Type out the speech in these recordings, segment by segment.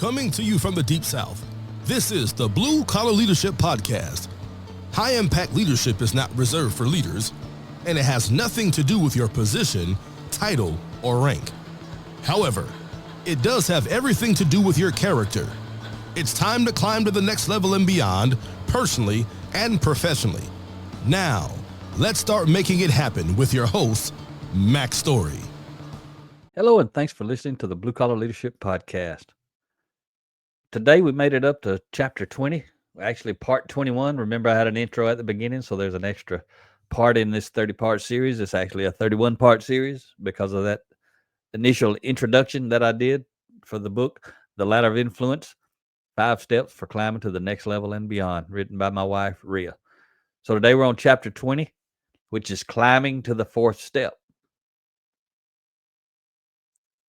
Coming to you from the Deep South, this is the Blue Collar Leadership Podcast. High-impact leadership is not reserved for leaders, and it has nothing to do with your position, title, or rank. However, it does have everything to do with your character. It's time to climb to the next level and beyond, personally and professionally. Now, let's start making it happen with your host, Max Story. Hello, and thanks for listening to the Blue Collar Leadership Podcast. Today, we made it up to Chapter 20, actually Part 21. Remember, I had an intro at the beginning, so there's an extra part in this 30-part series. It's actually a 31-part series because of that initial introduction that I did for the book, The Ladder of Influence, 5 Steps for Climbing to the Next Level and Beyond, written by my wife, Rhea. So today we're on Chapter 20, which is Climbing to the 4th Step.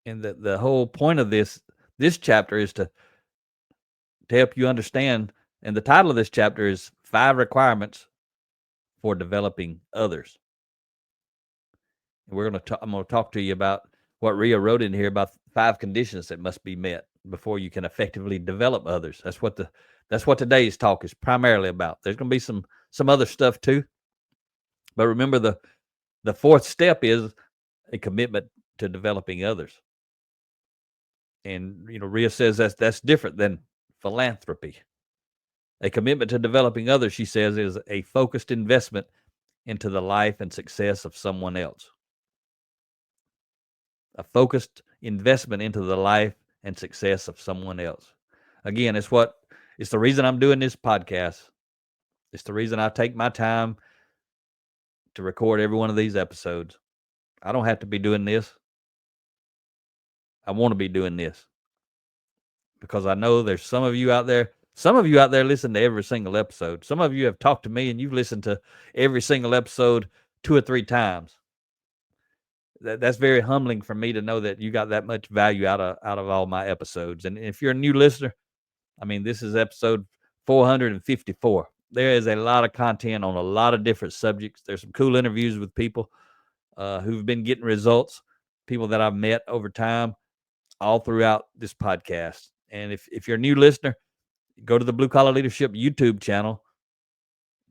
And the whole point of this chapter is to help you understand, and the title of this chapter is 5 Requirements for Developing Others. And I'm going to talk to you about what Rhea wrote in here about 5 conditions that must be met before you can effectively develop others. That's what today's talk is primarily about. There's going to be some other stuff too, but remember the 4th step is a commitment to developing others. And Rhea says that's different than philanthropy. A commitment to developing others, she says, is a focused investment into the life and success of someone else. A focused investment into the life and success of someone else. Again, it's the reason I'm doing this podcast. It's the reason I take my time to record every one of these episodes. I don't have to be doing this. I want to be doing this because I know there's some of you out there listen to every single episode. Some of you have talked to me and you've listened to every single episode 2 or 3 times. That's very humbling for me to know that you got that much value out of all my episodes. And if you're a new listener, this is episode 454. There is a lot of content on a lot of different subjects. There's some cool interviews with people who've been getting results, people that I've met over time, all throughout this podcast. And if you're a new listener, go to the Blue Collar Leadership YouTube channel,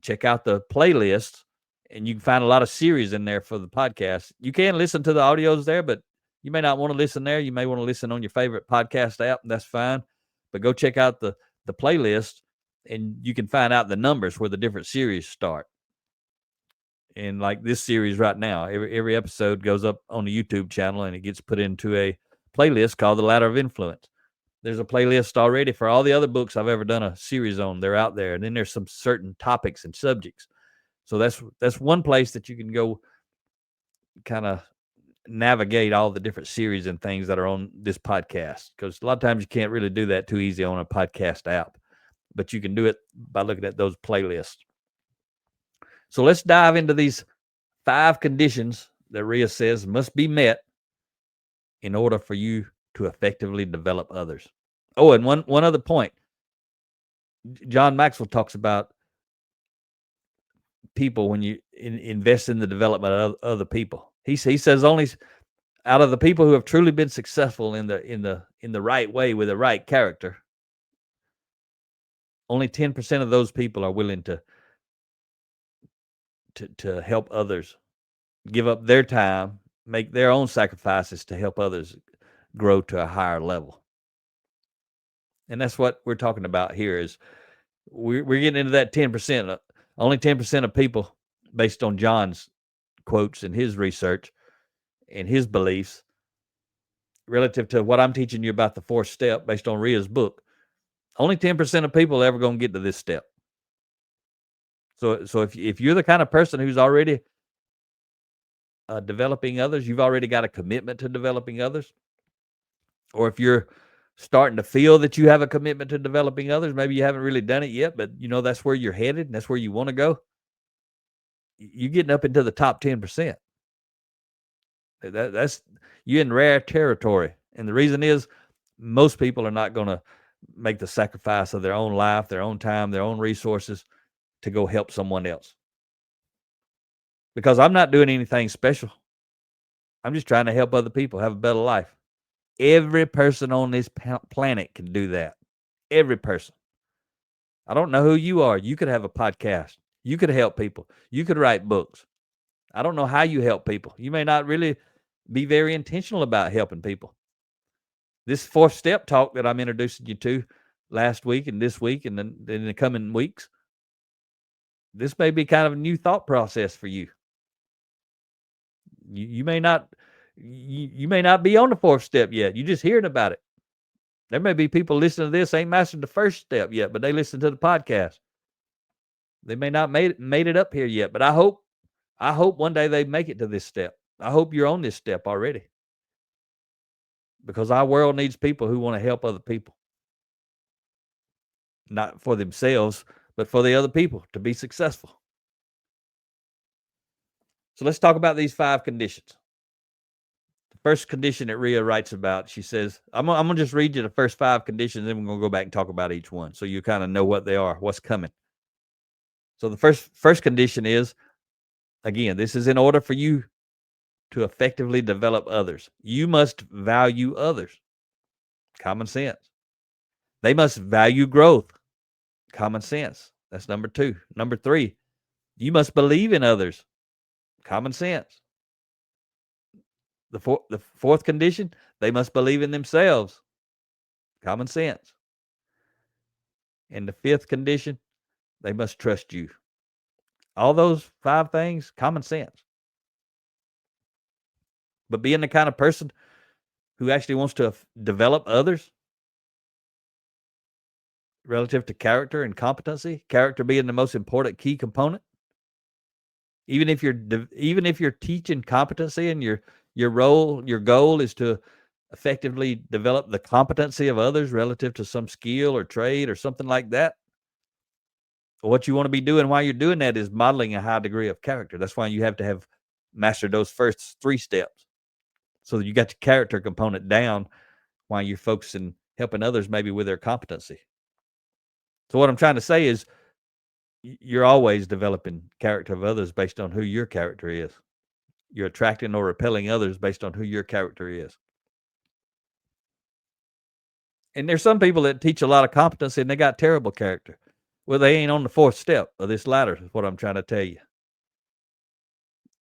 check out the playlist, and you can find a lot of series in there for the podcast. You can listen to the audios there, but you may not want to listen there. You may want to listen on your favorite podcast app, and that's fine. But go check out the playlist, and you can find out the numbers where the different series start. And like this series right now, every episode goes up on the YouTube channel, and it gets put into a playlist called The Ladder of Influence. There's a playlist already for all the other books I've ever done a series on. They're out there. And then there's some certain topics and subjects. So that's one place that you can go kind of navigate all the different series and things that are on this podcast. Because a lot of times you can't really do that too easy on a podcast app. But you can do it by looking at those playlists. So let's dive into these 5 conditions that Rhea says must be met in order for you to effectively develop others. Oh, and one other point. John Maxwell talks about people when you invest in the development of other people. He says only out of the people who have truly been successful in the right way with the right character, only 10% of those people are willing to help others, give up their time, make their own sacrifices to help others grow to a higher level. And that's what we're talking about here is we're getting into that 10%. Only 10% of people, based on John's quotes and his research and his beliefs, relative to what I'm teaching you about the 4th step based on Rhea's book, only 10% of people are ever going to get to this step. So if you're the kind of person who's already developing others, you've already got a commitment to developing others, or if you're starting to feel that you have a commitment to developing others, maybe you haven't really done it yet, but that's where you're headed and that's where you want to go, you're getting up into the top 10%. That's you're in rare territory. And the reason is most people are not going to make the sacrifice of their own life, their own time, their own resources to go help someone else. Because I'm not doing anything special. I'm just trying to help other people have a better life. Every person on this planet can do that. Every person. I don't know who you are. You could have a podcast. You could help people. You could write books. I don't know how you help people. You may not really be very intentional about helping people. This 4th step talk that I'm introducing you to last week and this week and then in the coming weeks, this may be kind of a new thought process for you. You may not be on the 4th step yet. You're just hearing about it. There may be people listening to this ain't mastered the 1st step yet, but they listen to the podcast. They may not made it up here yet, but I hope one day they make it to this step. I hope you're on this step already. Because our world needs people who want to help other people. Not for themselves, but for the other people to be successful. So let's talk about these 5 conditions. The first condition that Rhea writes about, she says, I'm going to just read you the first 5 conditions, then we're going to go back and talk about each one so you kind of know what they are, what's coming. So the first condition is, again, this is in order for you to effectively develop others. You must value others. Common sense. They must value growth. Common sense. That's number 2. Number 3, you must believe in others. Common sense. The 4th condition, they must believe in themselves. Common sense. And the 5th condition, they must trust you. All those 5 things, common sense. But being the kind of person who actually wants to develop others relative to character and competency, character being the most important key component. Even if you're teaching competency and your goal is to effectively develop the competency of others relative to some skill or trade or something like that, what you want to be doing while you're doing that is modeling a high degree of character. That's why you have to have mastered those first 3 steps. So you got the character component down while you're focusing, helping others maybe with their competency. So what I'm trying to say is you're always developing character of others based on who your character is. You're attracting or repelling others based on who your character is. And there's some people that teach a lot of competency and they got terrible character. Well, they ain't on the 4th step of this ladder, is what I'm trying to tell you.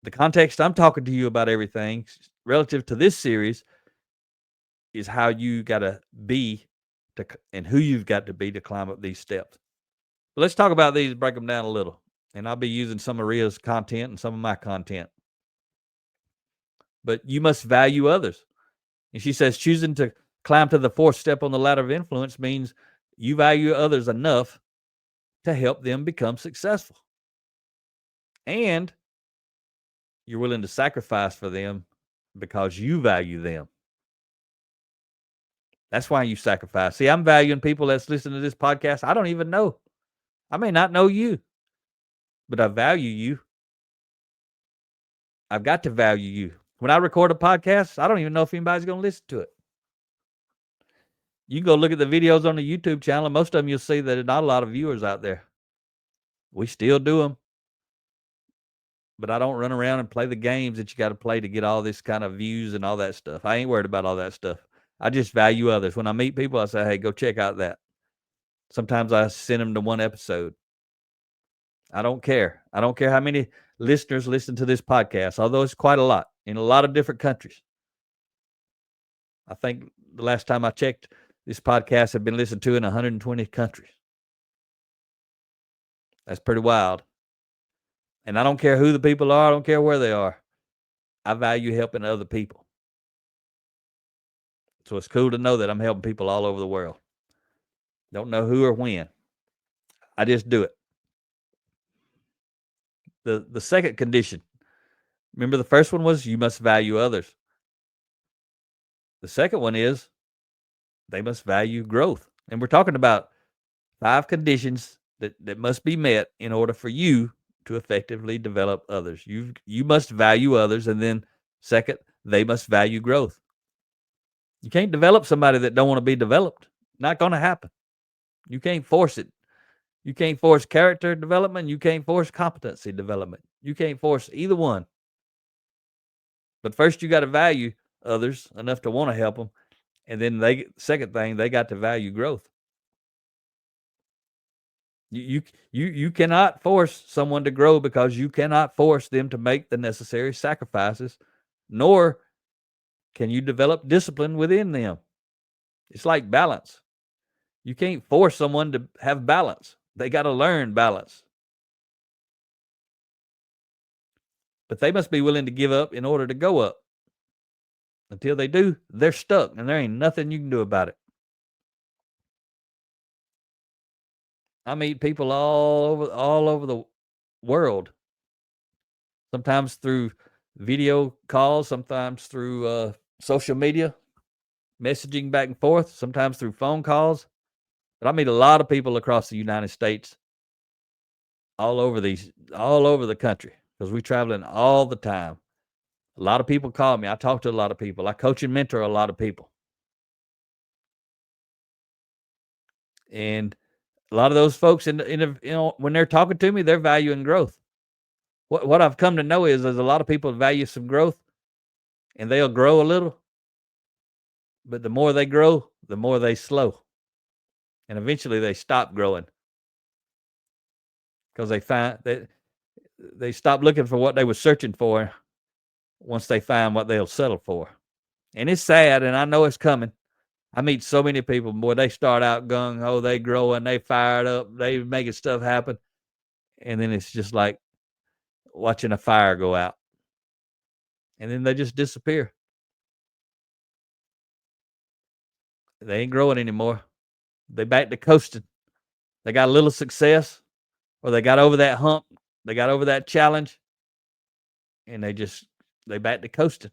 The context I'm talking to you about everything relative to this series is how you got to be and who you've got to be to climb up these steps. But let's talk about these, break them down a little. And I'll be using some of Rhea's content and some of my content. But you must value others. And she says choosing to climb to the 4th step on the ladder of influence means you value others enough to help them become successful. And you're willing to sacrifice for them because you value them. That's why you sacrifice. See, I'm valuing people that's listening to this podcast. I don't even know. I may not know you, but I value you. I've got to value you. When I record a podcast, I don't even know if anybody's going to listen to it. You can go look at the videos on the YouTube channel, and most of them you'll see that there's not a lot of viewers out there. We still do them. But I don't run around and play the games that you got to play to get all this kind of views and all that stuff. I ain't worried about all that stuff. I just value others. When I meet people, I say, hey, go check out that. Sometimes I send them to one episode. I don't care. I don't care how many listeners listen to this podcast, although it's quite a lot in a lot of different countries. I think the last time I checked, this podcast had been listened to in 120 countries. That's pretty wild. And I don't care who the people are. I don't care where they are. I value helping other people. So it's cool to know that I'm helping people all over the world. Don't know who or when. I just do it. The second condition. Remember the first one was you must value others. The second one is they must value growth. And we're talking about 5 conditions that must be met in order for you to effectively develop others. You must value others, and then second, they must value growth. You can't develop somebody that don't want to be developed. Not going to happen. You can't force it. You can't force character development. You can't force competency development. You can't force either one. But first, you got to value others enough to want to help them, And then second thing, they got to value growth. You cannot force someone to grow because you cannot force them to make the necessary sacrifices, nor can you develop discipline within them. It's like balance. You can't force someone to have balance. They got to learn balance. But they must be willing to give up in order to go up. Until they do, they're stuck, and there ain't nothing you can do about it. I meet people all over the world. Sometimes through video calls, sometimes through social media, messaging back and forth, sometimes through phone calls. But I meet a lot of people across the United States, all over the country, because we're traveling all the time. A lot of people call me. I talk to a lot of people. I coach and mentor a lot of people. And a lot of those folks when they're talking to me, they're valuing growth. What I've come to know is there's a lot of people value some growth, and they'll grow a little. But the more they grow, the more they slow. And eventually they stop growing. Because they find that they stop looking for what they were searching for once they find what they'll settle for. And it's sad, and I know it's coming. I meet so many people, boy, they start out gung-ho, they growing, they fired up, they making stuff happen. And then it's just like watching a fire go out. And then they just disappear. They ain't growing anymore. They back to coasting. They got a little success, or they got over that hump, they got over that challenge, and they back to coasting.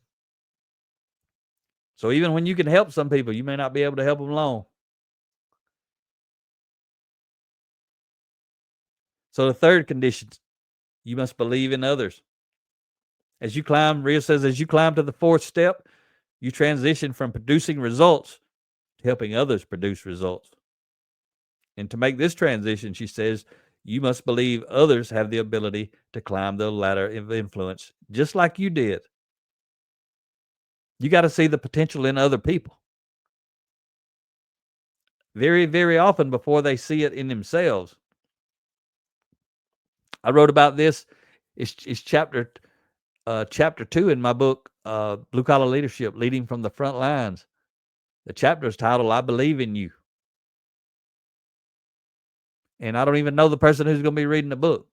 So even when you can help some people, you may not be able to help them long. So the third condition, you must believe in others. As you climb, Rhea says, as you climb to the fourth step, you transition from producing results to helping others produce results. And to make this transition, she says, you must believe others have the ability to climb the ladder of influence, just like you did. You got to see the potential in other people. Very, very often before they see it in themselves. I wrote about this. It's chapter 2 in my book, Blue Collar Leadership, Leading from the Front Lines. The chapter is titled, I Believe in You. And I don't even know the person who's going to be reading the book.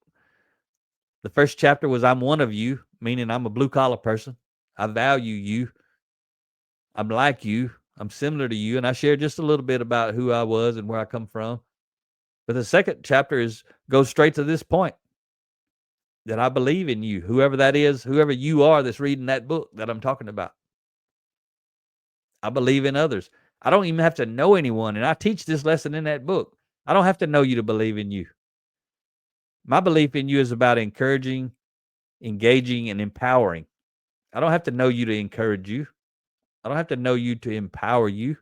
The first chapter was, I'm one of you, meaning I'm a blue collar person. I value you. I'm like you. I'm similar to you. And I shared just a little bit about who I was and where I come from. But the second chapter goes straight to this point, that I believe in you, whoever that is, whoever you are that's reading that book that I'm talking about. I believe in others. I don't even have to know anyone. And I teach this lesson in that book. I don't have to know you to believe in you. My belief in you is about encouraging, engaging, and empowering. I don't have to know you to encourage you. I don't have to know you to empower you.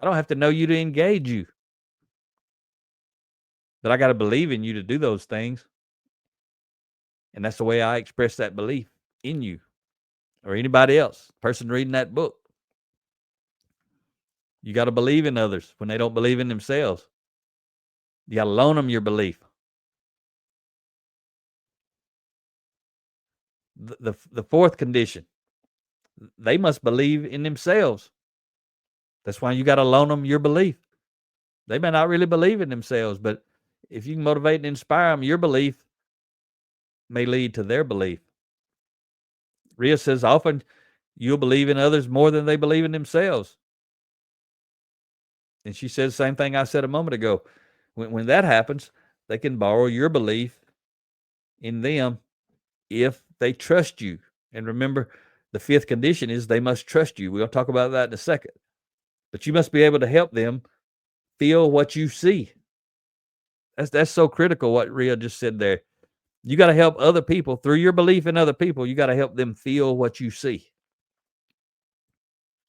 I don't have to know you to engage you. But I got to believe in you to do those things. And that's the way I express that belief in you or anybody else, person reading that book. You got to believe in others when they don't believe in themselves. You got to loan them your belief. The fourth condition, they must believe in themselves. That's why you got to loan them your belief. They may not really believe in themselves, but if you can motivate and inspire them, your belief may lead to their belief. Rhea says, often you'll believe in others more than they believe in themselves. And she says the same thing I said a moment ago. When that happens, they can borrow your belief in them if they trust you. And remember, the fifth condition is they must trust you. We'll talk about that in a second. But you must be able to help them feel what you see. That's so critical what Rhea just said there. You got to help other people through your belief in other people. You got to help them feel what you see.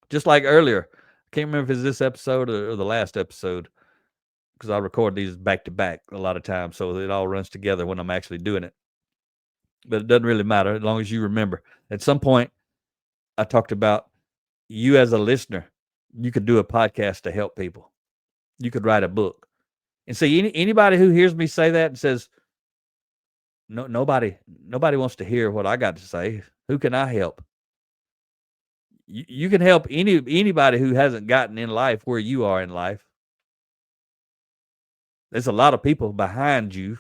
Just like earlier, I can't remember if it's this episode or the last episode, because I record these back to back a lot of times, so it all runs together when I'm actually doing it. But it doesn't really matter as long as you remember. At some point, I talked about you as a listener You could do a podcast to help people. You could write a book. And see, anybody who hears me say that and says, no, nobody wants to hear what I got to say. Who can I help? You can help anybody who hasn't gotten in life where you are in life. There's a lot of people behind you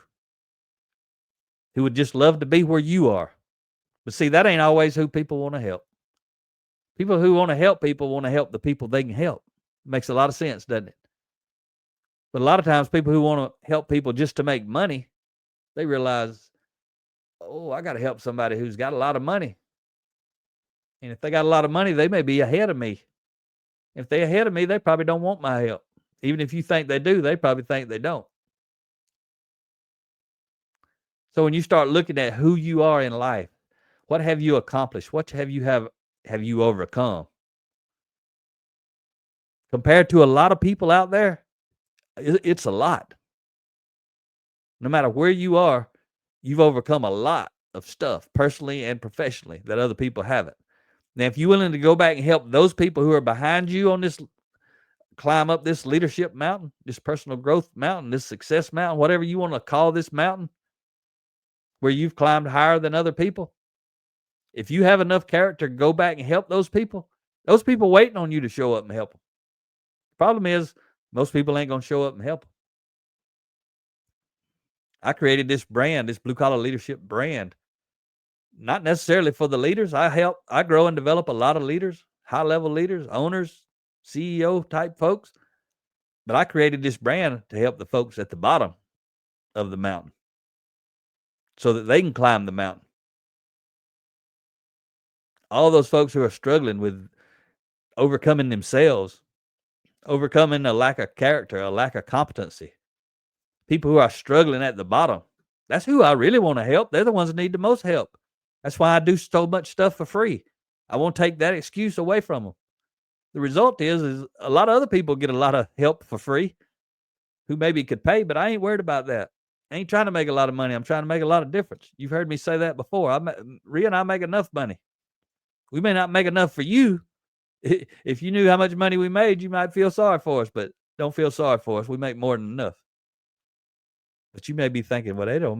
who would just love to be where you are. But see, that ain't always who people want to help. People who want to help people want to help the people they can help. Makes a lot of sense, doesn't it? But a lot of times people who want to help people just to make money, they realize, oh, I got to help somebody who's got a lot of money. And if they got a lot of money, they may be ahead of me. If they're ahead of me, they probably don't want my help. Even if you think they do, they probably think they don't. So when you start looking at who you are in life, what have you accomplished? What have you overcome? Compared to a lot of people out there, it's a lot. No matter where you are, you've overcome a lot of stuff, personally and professionally, that other people haven't. Now, if you're willing to go back and help those people who are behind you on this, climb up this leadership mountain, this personal growth mountain, this success mountain, whatever you want to call this mountain, where you've climbed higher than other people, if you have enough character to go back and help those people waiting on you to show up and help them. The problem is, most people ain't going to show up and help them. I created this brand, this Blue Collar Leadership brand, not necessarily for the leaders. I grow and develop a lot of leaders, high-level leaders, owners, CEO type folks. But I created this brand to help the folks at the bottom of the mountain so that they can climb the mountain. All those folks who are struggling with overcoming themselves, overcoming a lack of character, a lack of competency, people who are struggling at the bottom, that's who I really want to help. They're the ones that need the most help. That's why I do so much stuff for free. I won't take that excuse away from them. The result is a lot of other people get a lot of help for free who maybe could pay, but I ain't worried about that. I ain't trying to make a lot of money. I'm trying to make a lot of difference. You've heard me say that before. Rhea and I make enough money. We may not make enough for you. If you knew how much money we made, you might feel sorry for us, but don't feel sorry for us. We make more than enough. But you may be thinking, well, they don't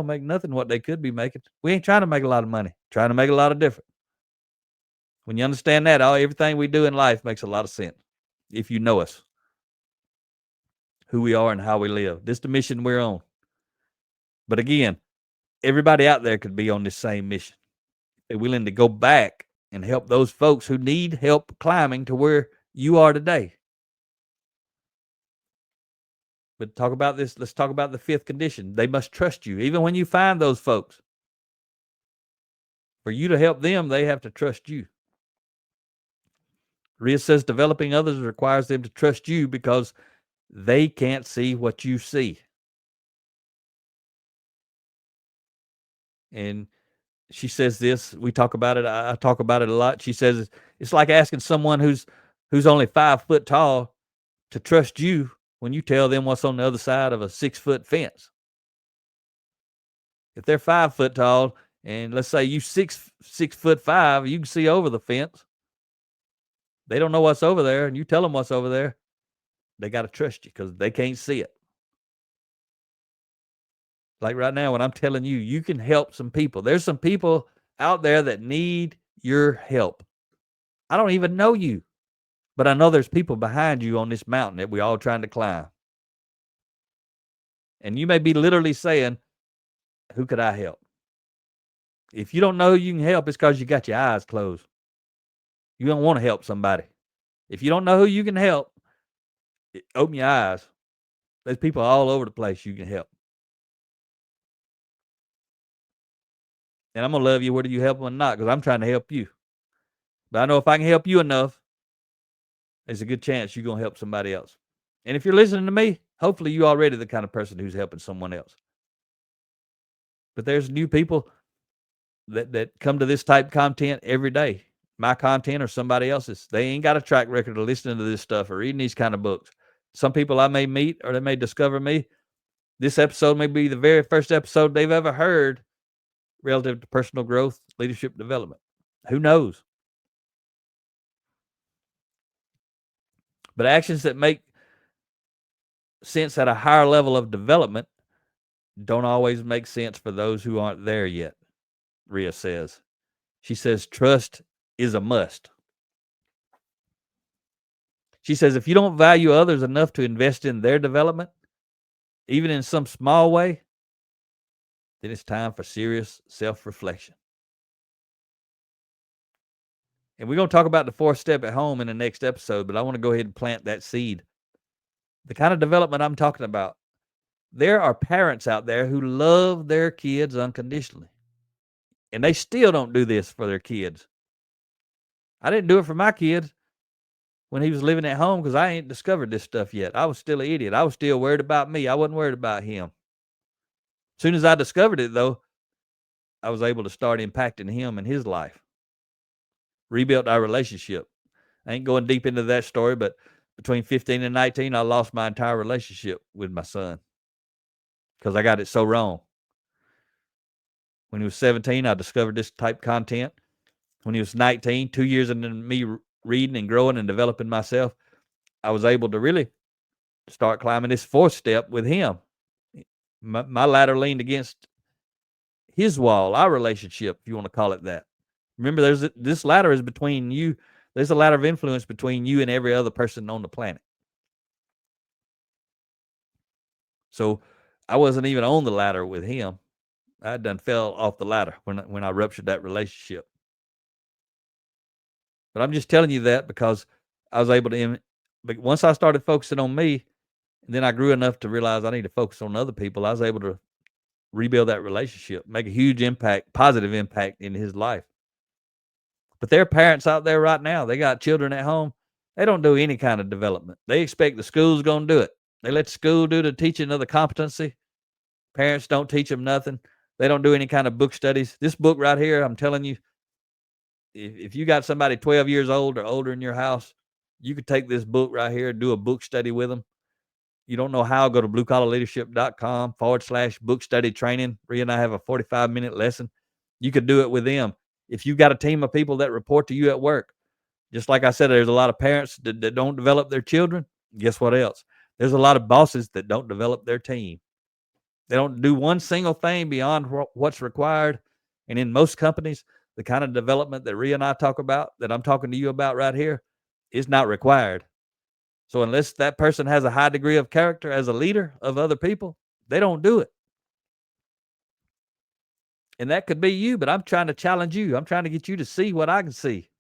make nothing what they could be making. We ain't trying to make a lot of money. Trying to make a lot of difference. When you understand that, everything we do in life makes a lot of sense. If you know us, who we are and how we live. This is the mission we're on. But again, everybody out there could be on this same mission. They're willing to go back and help those folks who need help climbing to where you are today. But talk about this. Let's talk about the fifth condition. They must trust you. Even when you find those folks, for you to help them, they have to trust you. Rhea says developing others requires them to trust you because they can't see what you see. And she says this, we talk about it. I talk about it a lot. She says it's like asking someone who's only 5 foot tall to trust you when you tell them what's on the other side of a 6-foot fence. If they're 5 foot tall and let's say you 6'5", you can see over the fence. They don't know what's over there and you tell them what's over there. They got to trust you because they can't see it. Like right now, when I'm telling you, you can help some people. There's some people out there that need your help. I don't even know you, but I know there's people behind you on this mountain that we're all trying to climb. And you may be literally saying, who could I help? If you don't know who you can help, it's because you got your eyes closed. You don't want to help somebody. If you don't know who you can help, open your eyes. There's people all over the place you can help. And I'm going to love you whether you help them or not because I'm trying to help you. But I know if I can help you enough, there's a good chance you're going to help somebody else. And if you're listening to me, hopefully you're already the kind of person who's helping someone else. But there's new people that come to this type of content every day. My content or somebody else's. They ain't got a track record of listening to this stuff or reading these kind of books. Some people I may meet or they may discover me. This episode may be the very first episode they've ever heard relative to personal growth, leadership development. Who knows? But actions that make sense at a higher level of development don't always make sense for those who aren't there yet, Rhea says. She says trust is a must. She says if you don't value others enough to invest in their development, even in some small way, then it's time for serious self-reflection. And we're going to talk about the 4th step at home in the next episode, but I want to go ahead and plant that seed. The kind of development I'm talking about, there are parents out there who love their kids unconditionally, and they still don't do this for their kids. I didn't do it for my kids when he was living at home because I ain't discovered this stuff yet. I was still an idiot. I was still worried about me. I wasn't worried about him. As soon as I discovered it, though, I was able to start impacting him and his life. Rebuilt our relationship. I ain't going deep into that story, but between 15 and 19, I lost my entire relationship with my son because I got it so wrong. When he was 17, I discovered this type of content. When he was 19, 2 years into me reading and growing and developing myself, I was able to really start climbing this 4th step with him. My ladder leaned against his wall, our relationship, if you want to call it that. Remember, this ladder is between you. There's a ladder of influence between you and every other person on the planet. So I wasn't even on the ladder with him. I done fell off the ladder when I ruptured that relationship. But I'm just telling you that because I was able to, but once I started focusing on me, and then I grew enough to realize I need to focus on other people, I was able to rebuild that relationship, make a huge impact, positive impact in his life. But there are parents out there right now, they got children at home. They don't do any kind of development. They expect the school's going to do it. They let the school do the teaching of the competency. Parents don't teach them nothing. They don't do any kind of book studies. This book right here, I'm telling you, if you got somebody 12 years old or older in your house, you could take this book right here and do a book study with them. You don't know how, go to bluecollarleadership.com/book study training. Rhea and I have a 45-minute lesson. You could do it with them. If you've got a team of people that report to you at work, just like I said, there's a lot of parents that don't develop their children. Guess what else? There's a lot of bosses that don't develop their team. They don't do one single thing beyond what's required. And in most companies, the kind of development that Rhea and I talk about, that I'm talking to you about right here, is not required. So unless that person has a high degree of character as a leader of other people, they don't do it. And that could be you, but I'm trying to challenge you. I'm trying to get you to see what I can see.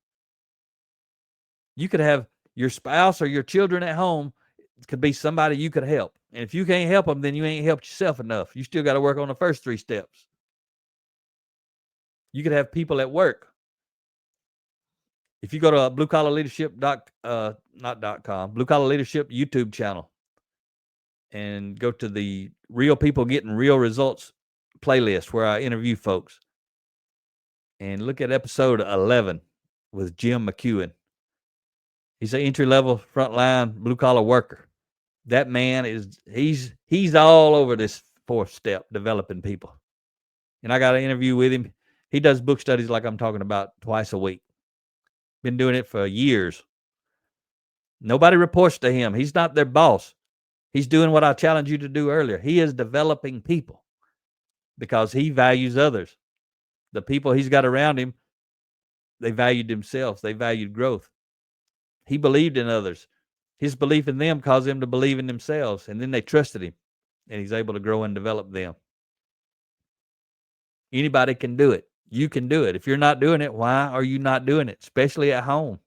You could have your spouse or your children at home. It could be somebody you could help. And if you can't help them, then you ain't helped yourself enough. You still got to work on the first 3 steps. You could have people at work. If you go to Blue Collar Leadership, Blue Collar Leadership YouTube channel and go to the Real People Getting Real Results playlist where I interview folks, and look at episode 11 with Jim McEwen. He's an entry-level frontline blue-collar worker. That man he's all over this 4th step, developing people. And I got an interview with him. He does book studies like I'm talking about twice a week. Been doing it for years. Nobody reports to him. He's not their boss. He's doing what I challenged you to do earlier. He is developing people because he values others. The people he's got around him, they valued themselves. They valued growth. He believed in others. His belief in them caused them to believe in themselves, and then they trusted him, and he's able to grow and develop them. Anybody can do it. You can do it. If you're not doing it, why are you not doing it, especially at home?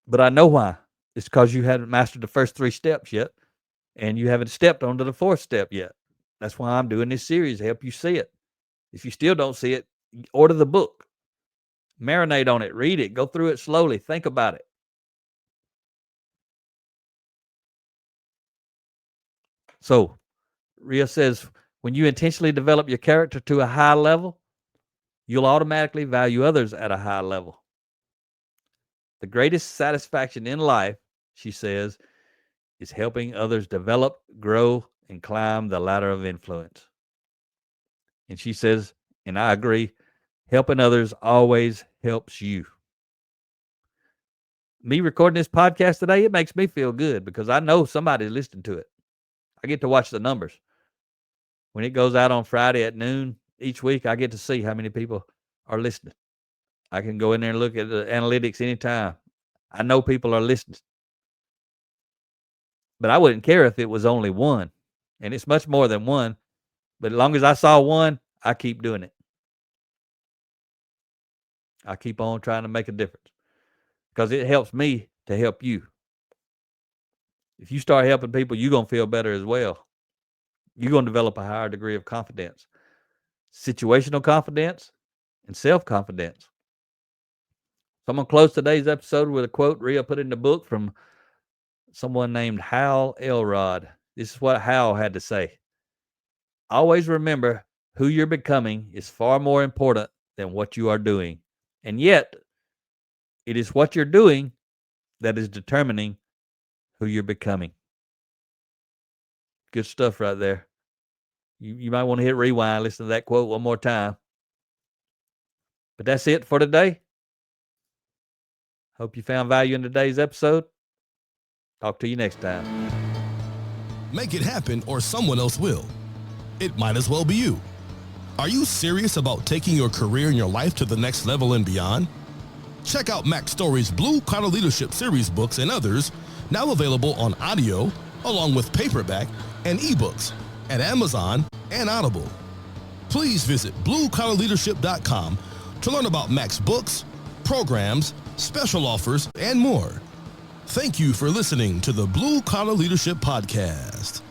But I know why. It's because you haven't mastered the first 3 steps yet, and you haven't stepped onto the 4th step yet. That's why I'm doing this series, to help you see it. If you still don't see it, order the book. Marinate on it. Read it. Go through it slowly. Think about it. So, Rhea says, when you intentionally develop your character to a high level, you'll automatically value others at a high level. The greatest satisfaction in life, she says, is helping others develop, grow, and climb the ladder of influence. And she says, and I agree, helping others always helps you. me recording this podcast today, it makes me feel good because I know somebody's listening to it. I get to watch the numbers. When it goes out on Friday at noon each week, I get to see how many people are listening. I can go in there and look at the analytics anytime. I know people are listening. But I wouldn't care if it was only one. And it's much more than one. But as long as I saw one, I keep doing it. I keep on trying to make a difference because it helps me to help you. If you start helping people, you're going to feel better as well. You're going to develop a higher degree of confidence, situational confidence, and self-confidence. So I'm going to close today's episode with a quote Rhea put in the book from someone named Hal Elrod. This is what Hal had to say. Always remember who you're becoming is far more important than what you are doing. And yet, it is what you're doing that is determining who you're becoming. Good stuff right there. You might want to hit rewind, listen to that quote one more time. But that's it for today. Hope you found value in today's episode. Talk to you next time. Make it happen or someone else will. It might as well be you. Are you serious about taking your career and your life to the next level and beyond? Check out Mac Story's Blue Collar Leadership Series books and others, now available on audio, along with paperback and ebooks at Amazon and Audible. Please visit bluecollarleadership.com to learn about Mac's books, programs, special offers, and more. Thank you for listening to the Blue Collar Leadership Podcast.